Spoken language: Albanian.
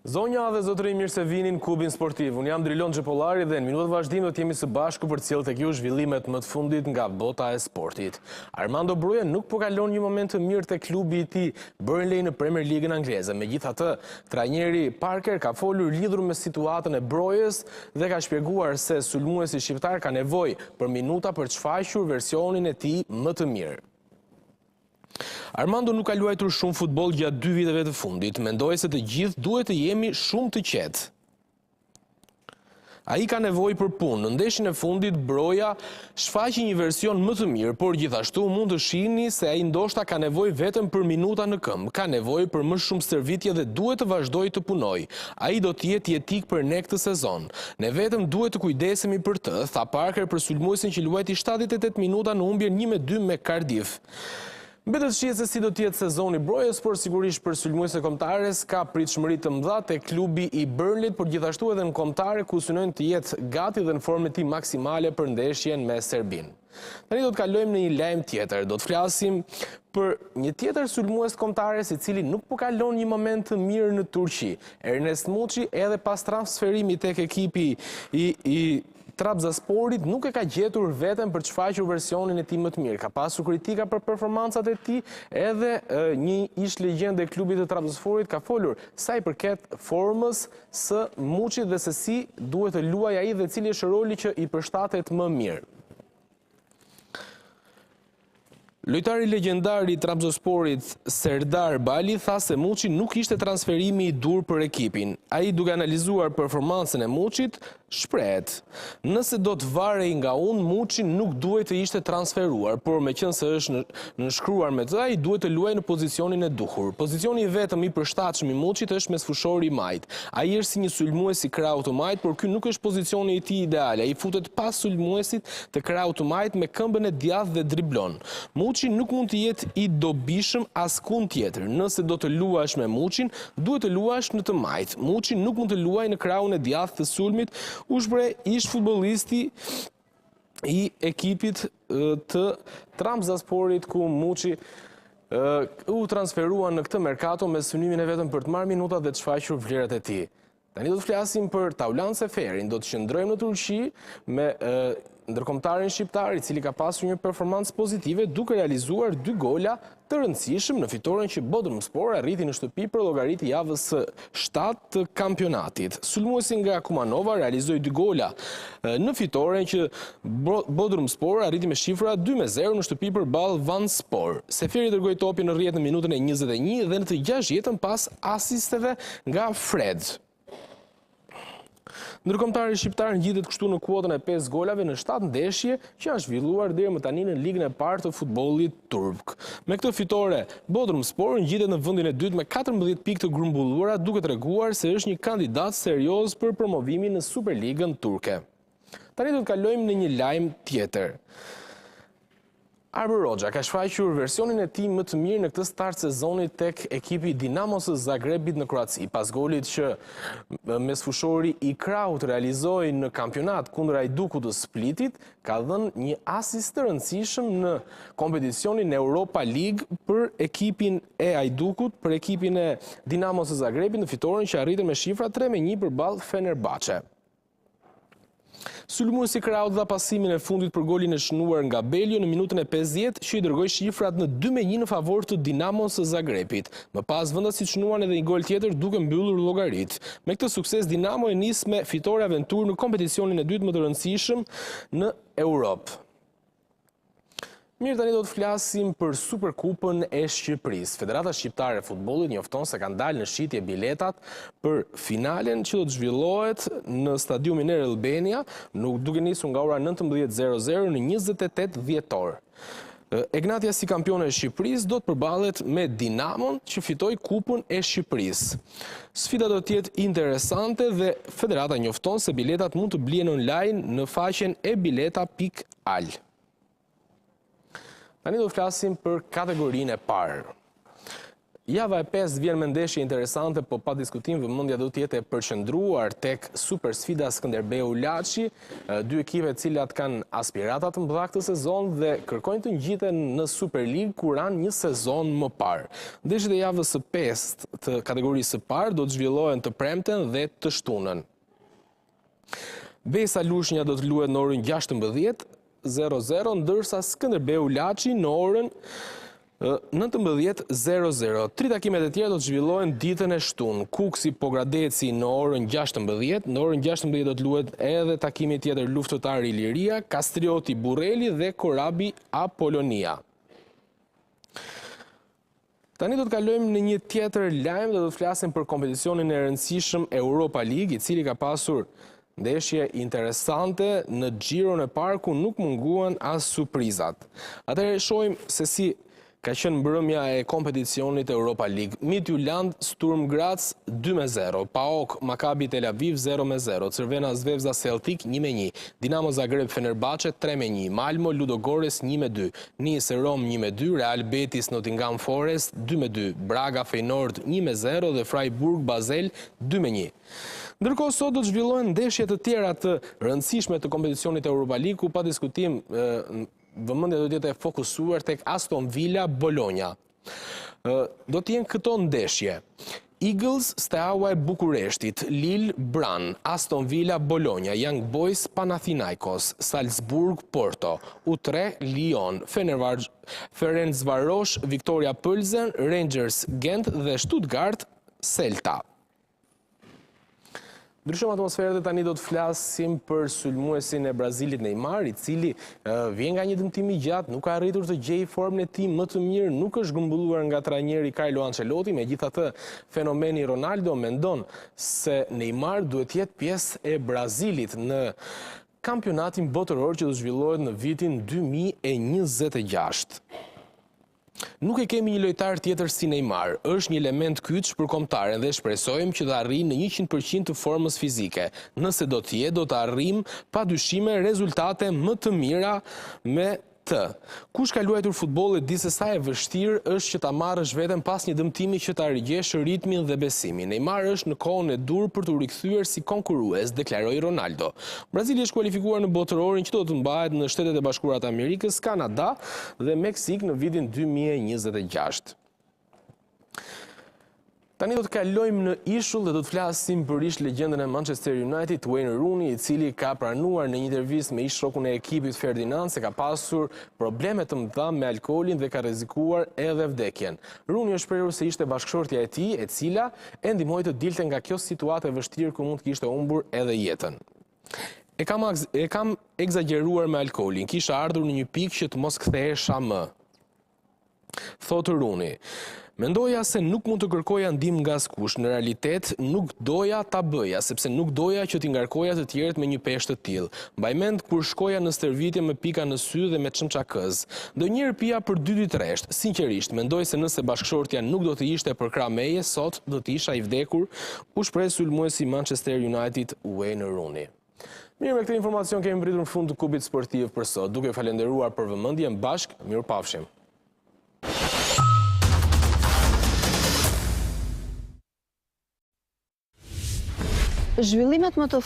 Zonja dhe zotëri, mirë se vinin klubin sportiv. Unë jam Drilon Xhepollari dhe në minutat vazhdim do të jemi së bashku për të sjellë tek ju zhvillimet më të fundit nga bota e sportit. Armando Broja nuk po kalon një moment të mirë te klubi i tij Burnley në Premier League angleze. Megjithatë, trajneri Parker ka folur lidhur me situatën e Brojës dhe ka shpjeguar se sulmuesi shqiptar ka nevojë për minuta për të shfaqur versionin e tij më të mirë. Armando nuk ka luajtur shumë futboll gjatë 2 viteve të fundit. Mendoj se të gjithë duhet të jemi shumë të qetë. Ai ka nevojë për punë. Në ndeshjen e fundit Broja shfaqi një version më të mirë, por gjithashtu mund të shihni se ai ndoshta ka nevojë vetëm për minuta në këmbë. Ka nevojë për më shumë stërvitje dhe duhet të vazhdojë të punojë. Ai do të jetë jetik për ne këtë sezon. Ne vetëm duhet të kujdesemi për të, tha Parker për sulmuesin që luajti 78 minuta në humbjen 1-2 me Cardiff. Mbetet shihet se si do të jetë sezoni Brojës, por sigurisht për sulmuese kombëtares ka pritshmëri të mëdha te klubi i Burnley, por gjithashtu edhe në kombëtare ku synojnë të jetë gati dhe në formën e tij maksimale për ndeshjen me Serbin. Tani do të kalojmë në një lajm tjetër. Do të flasim për një tjetër sulmues kombëtares i cili nuk po kalon një moment të mirë në Turqi. Ernest Muçi, edhe pas transferimit tek ekipi i Trabzonsporit nuk e ka gjetur veten për të shfaqur versionin e tij më të mirë. Ka pasur kritika për performancat e tij, edhe një ish legjendë e klubit të Trabzonsporit ka folur sa i përket formës së Muçit dhe se si duhet të luajë ai dhe cili është roli që i përshtatet më mirë. Lojtari legjendar i Trabzonsporit Serdar Bali tha se Muçi nuk ishte transferimi i dur për ekipin. Ai duke analizuar performancën e Muçit, shprehet: nëse do të varej nga unë, Muçi nuk duhet të ishte transferuar, por meqense është nënshkruar me të, ai duhet të luajë në pozicionin e duhur. Pozicioni vetëm i përshtatshëm i Muçit është mesfushori i majt. Ai është si një sulmues i krahut të majt, por ky nuk është pozicioni i tij ideal. Ai futet pas sulmuesit të krahut të majt me këmbën e djathtë dhe driblon. Muçi nuk mund të jetë i dobishëm askund tjetër. Nëse do të luash me Muçin, duhet të luash në të majt. Muçi nuk mund të luajë në krahun e djathtë të sulmit, u shpreh ish futbollisti i ekipit të Trabzonsporit ku Muçi u transferua në këtë merkato me synimin e vetëm për të marrë minuta dhe të shfaqur vlerat e tij. Tani do të flasim për Taulan Seferin. Do të qëndrojmë në Turqi me ndërkombëtarin shqiptar i cili ka pasur një performancë pozitive duke realizuar 2 gola të rëndësishëm në fitoren që Bodrumspor arriti në shtëpi për llogarit javës së 7 të kampionatit. Sulmuesi nga Kumanova realizoi 2 gola në fitoren që Bodrumspor arriti me shifra 2-0 në shtëpi përballë Vanspor. Seferi dërgoi topin në rrjet në minutën e 21 dhe në të 60-ën pas asisteve nga Fred. Ndërkombëtari shqiptar ngjitet kështu në kuotën e 5 golave në 7 ndeshje që janë zhvilluar deri më tani në ligën e parë të futbollit turk. Me këtë fitore, Bodrumspor ngjitet në vendin e dytë me 14 pikë të grumbulluara, duke treguar se është një kandidat serioz për promovimin në Superligën turke. Tani do të kalojmë në një lajm tjetër. Arbër Hoxha ka shfaqur versionin e tij më të mirë në këtë start sezoni tek ekipi Dinamos së Zagrebit në Kroaci. Pas golit që mesfushori i krahut realizoi në kampionat kundër Hajdukut të Splitit, ka dhënë një asist të rëndësishëm në kompeticionin Europa League për ekipin e Hajdukut, për ekipin e Dinamos së Zagrebit në fitoren që arritën me shifra 3-1 përballë Fenerbahçe. Sulmuesi i krahut dha pasimin e fundit për golin e shënuar nga Beljo në minutën e 50 që i dërgoi shifrat në 2-1 në favor të Dinamos së Zagrebit. Më pas vendasit shënuan edhe një gol tjetër duke mbyllur llogarit. Me këtë sukses Dinamo e nis me fitore aventurë në kompeticionin e dytë më të rëndësishëm në Europë. Mirë, tani do të flasim për Superkupën e Shqipërisë. Federata Shqiptare e Futbollit njofton se kanë dalë në shitje biletat për finalen që do të zhvillohet në stadiumin Air Albania, duke nisur nga ora 19:00 në 28 dhjetor. Egnatia si kampione e Shqipërisë do të përballet me Dinamon që fitoi Kupën e Shqipërisë. Sfida do të jetë interesante dhe federata njofton se biletat mund të blihen online në faqen ebileta.al. Tani do të flasim për kategorinë e parë. Java e 5 vjen me ndeshje interesante, po pa diskutim vëmendja do të jetë e përqendruar tek super sfida Skënderbeu Laçi, dy ekipe të cilat kanë aspirata të mëdha këtë sezon dhe kërkojnë të ngjiten në Super League kur kanë një sezon më parë. Ndeshjet e javës së 5 të kategorisë së parë do të zhvillohen të premten dhe të shtunën. Besa Lushnja do të luhet në orën 16:00, ndërsa Skënderbeu Laçi në orën 19:00. Tri takimet e tjera do të zhvillohen ditën e shtunë. Kuksi Pogradeci në orën 16:00, në orën 16:00 do të luhet edhe takimi tjetër Luftëtari Iliria, Kastrioti Burreli dhe Korabi Apolonia. Tani do të kalojmë në një tjetër lajm dhe do të flasim për kompeticionin e rëndësishëm Europa League, i cili ka pasur ndeshje interesante në xhiron e parë ku nuk munguan as surprizat. Atëherë shohim se si ka qenë mbrëmja e kompeticionit Europa League. Midtjylland Sturm Graz 2-0, PAOK Maccabi Tel Aviv 0-0, Crvena Zvezda Celtic 1-1, Dinamo Zagreb Fenerbahçe 3-1, Malmo Ludogorets 1-2, Nice Rom 1-2, Real Betis Nottingham Forest 2-2, Braga Feyenoord 1-0 dhe Freiburg Basel 2-1. Ndërkohë sot do të zhvillohen ndeshje të tjera të rëndësishme të kompeticionit Europa League, ku pa diskutim vëmendja do të jetë e fokusuar tek Aston Villa Bologna. Do të jenë këto ndeshje: Eagles Steaua e Bukureshtit, Lille Bran, Aston Villa Bologna, Young Boys Panathinaikos, Salzburg Porto, U3 Lyon, Ferencvarosh Viktoria Plzen, Rangers Gent dhe Stuttgart Celta. Ndryshëm atmosferët, tani do të flasim për sulmuesin e Brazilit Neymar, i cili vjen nga një dëmtim i gjatë, nuk ka arritur të gjejë formën e tij më të mirë, nuk është grumbulluar nga trajneri Carlo Ancelotti. Megjithatë, fenomeni Ronaldo mendon se Neymar duhet të jetë pjesë e Brazilit në kampionatin botëror që do zhvillohet në vitin 2026. Nuk e kemi një lojtar tjetër si Neymar, është një element kyç për kombëtaren dhe shpresojmë që të arrijë në 100% të formës fizike. Nëse do të jetë, do të arrijmë padyshime rezultate më të mira me të. Kush ka luajtur futboll e di se sa e vështirë është që ta marrësh veten pas një dëmtimi që ta rigjesh ritmin dhe besimin. Neymar është në kohën e dur për të rikthyer si konkurrues, deklaroi Ronaldo. Brazili është kualifikuar në botërorin që do të mbahet në Shtetet e Bashkuara të Amerikës, Kanada dhe Meksik në vitin 2026. Tani do të kalojmë në ishull dhe do të flasim për legjendën e Manchester United, Wayne Rooney, i cili ka pranuar në një intervistë me shokun e ekipit Ferdinand se ka pasur probleme të mëdha me alkoolin dhe ka rrezikuar edhe vdekjen. Rooney është shprehur se ishte bashkëshortja e tij, e cila e ndihmoi të dilte nga kjo situatë e vështirë ku mund të kishte humbur edhe jetën. E kam egzageruar me alkoolin, kisha ardhur në një pikë që të mos kthehesha më, thotë Rooney. Mendoja se nuk mund të kërkoja ndihmë nga askush, në realitet nuk doja ta bëja, sepse nuk doja që t'i ngarkoja të tjerët me një peshë të tillë. Mbaj mend kur shkoja në stërvitje me pika në sy dhe me çmçakëz. Ndonjëherë pija për 2 ditë rresht. Sinqerisht, mendoj se nëse bashkëshortja nuk do të ishte për krah meje, sot do të isha i vdekur, u shpreh sulmuesi Manchester United Wayne Rooney. Mirë, me këtë informacion kemi mbritur në fund të kubit sportiv për sot. Duke falenderuar për vëmendjen, mirupafshim. Zhvillimet më të